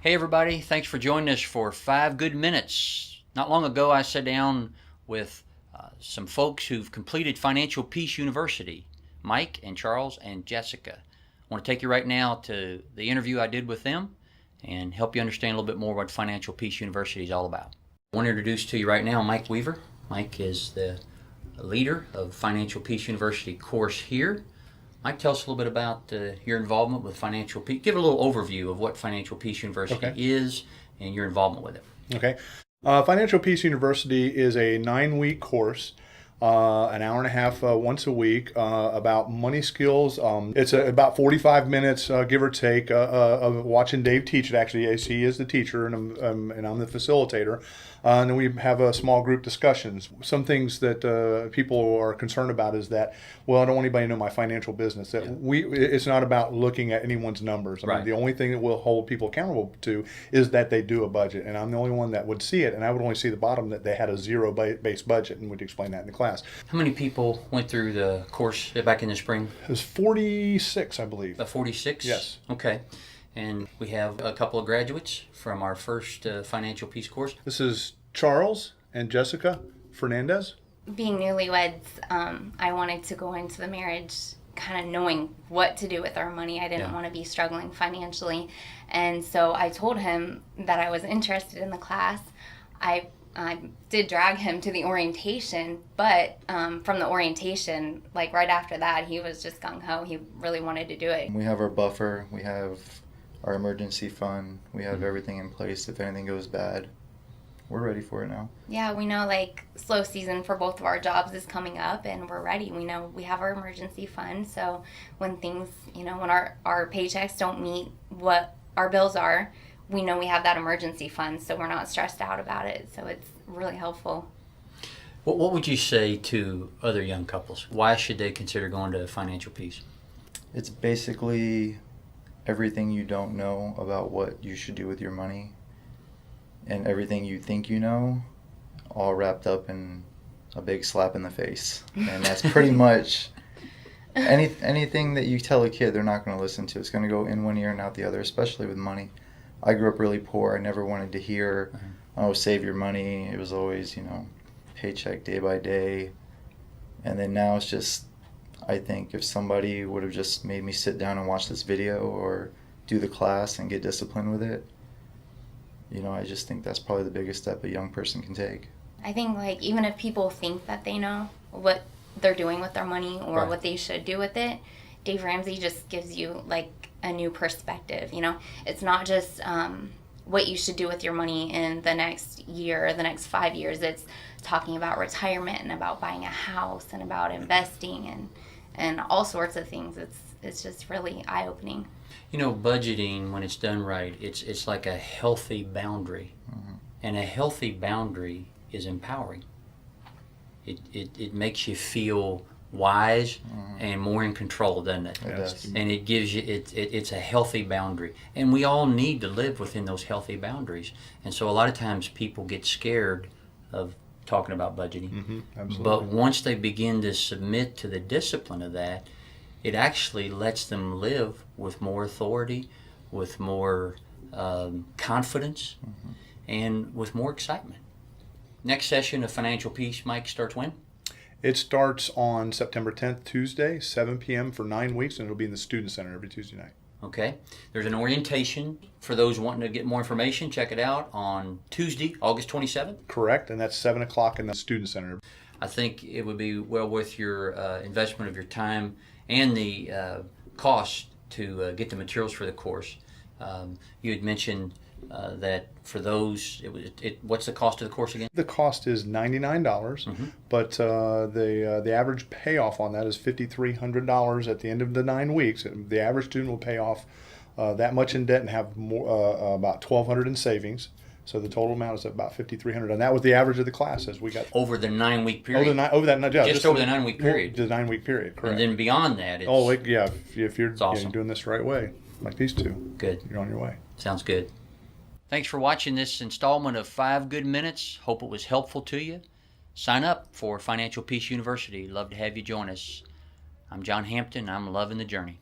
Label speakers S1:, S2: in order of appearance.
S1: Hey everybody, thanks for joining us for 5 good minutes. Not long ago I sat down with some folks who've completed Financial Peace University, Mike and Charles and Jessica. I want to take you right now to the interview I did with them and help you understand a little bit more what Financial Peace University is all about. I want to introduce to you right now Mike Weaver. Mike is the leader of Financial Peace University course here. Mike, tell us a little bit about your involvement with Financial Peace. Give a little overview of what Financial Peace University is and your involvement with it.
S2: Okay. Financial Peace University is a 9-week course, an hour and a half once a week, about money skills. It's about 45 minutes, give or take, of watching Dave teach it. Actually, he is the teacher, and I'm the facilitator. And then we have small group discussions. Some things that people are concerned about is that, well, I don't want anybody to know my financial business. It's not about looking at anyone's numbers. I mean, the only thing that we'll hold people accountable to is that they do a budget. And I'm the only one that would see it. And I would only see the bottom that they had a zero-based budget, and we'd explain that in the class.
S1: How many people went through the course back in the spring?
S2: It was 46, I believe.
S1: About 46?
S2: Yes.
S1: Okay. And we have a couple of graduates from our first Financial Peace course.
S2: This is Charles and Jessica Fernandez.
S3: Being newlyweds, I wanted to go into the marriage kind of knowing what to do with our money. I didn't want to be struggling financially. And so I told him that I was interested in the class. I did drag him to the orientation, but from the orientation, like right after that, he was just gung-ho. He really wanted to do it.
S4: We have our buffer. We have our emergency fund. We have everything in place if anything goes bad. We're ready for it now.
S3: Yeah, we know like slow season for both of our jobs is coming up, and we're ready. We know we have our emergency fund, so when things, when our paychecks don't meet what our bills are, we know we have that emergency fund, so we're not stressed out about it. So it's really helpful.
S1: What would you say to other young couples? Why should they consider going to Financial Peace?
S4: It's basically everything you don't know about what you should do with your money and everything you think you know, all wrapped up in a big slap in the face. And that's pretty much anything that you tell a kid they're not going to listen to. It's going to go in one ear and out the other, especially with money. I grew up really poor. I never wanted to hear, oh, save your money. It was always, paycheck day by day. And then now it's just, I think if somebody would have just made me sit down and watch this video or do the class and get disciplined with it, I just think that's probably the biggest step a young person can take.
S3: I think like even if people think that they know what they're doing with their money or what they should do with it, Dave Ramsey just gives you like a new perspective. It's not just what you should do with your money in the next year or the next 5 years. It's talking about retirement and about buying a house and about investing and all sorts of things. It's just really eye-opening.
S1: Budgeting, when it's done right, it's like a healthy boundary. And a healthy boundary is empowering. It makes you feel wise and more in control, doesn't it?
S4: It does.
S1: And it gives you, it's a healthy boundary. And we all need to live within those healthy boundaries. And so a lot of times people get scared of talking about budgeting.
S2: Absolutely.
S1: But once they begin to submit to the discipline of that, it actually lets them live with more authority, with more confidence, and with more excitement. Next session of Financial Peace, Mike, starts when?
S2: It starts on September 10th, Tuesday, 7 p.m. for 9 weeks, and it'll be in the Student Center every Tuesday night.
S1: Okay. There's an orientation for those wanting to get more information. Check it out on Tuesday, August 27th.
S2: Correct, and that's 7 o'clock in the Student Center.
S1: I think it would be well worth your investment of your time and the cost to get the materials for the course. You had mentioned that for those, what's the cost of the course again?
S2: The cost is $99, but the average payoff on that is $5,300 at the end of the 9 weeks. The average student will pay off that much in debt and have more, about $1,200 in savings. So the total amount is about $5,300, and that was the average of the classes we got
S1: over the 9 week period.
S2: Over the
S1: 9 week period.
S2: The 9 week period, correct.
S1: And then beyond that, it's
S2: if you're
S1: awesome.
S2: Doing this the right way, like these two,
S1: good.
S2: You're on your way.
S1: Sounds good. Thanks for watching this installment of 5 Good Minutes. Hope it was helpful to you. Sign up for Financial Peace University. Love to have you join us. I'm John Hampton. I'm loving the journey.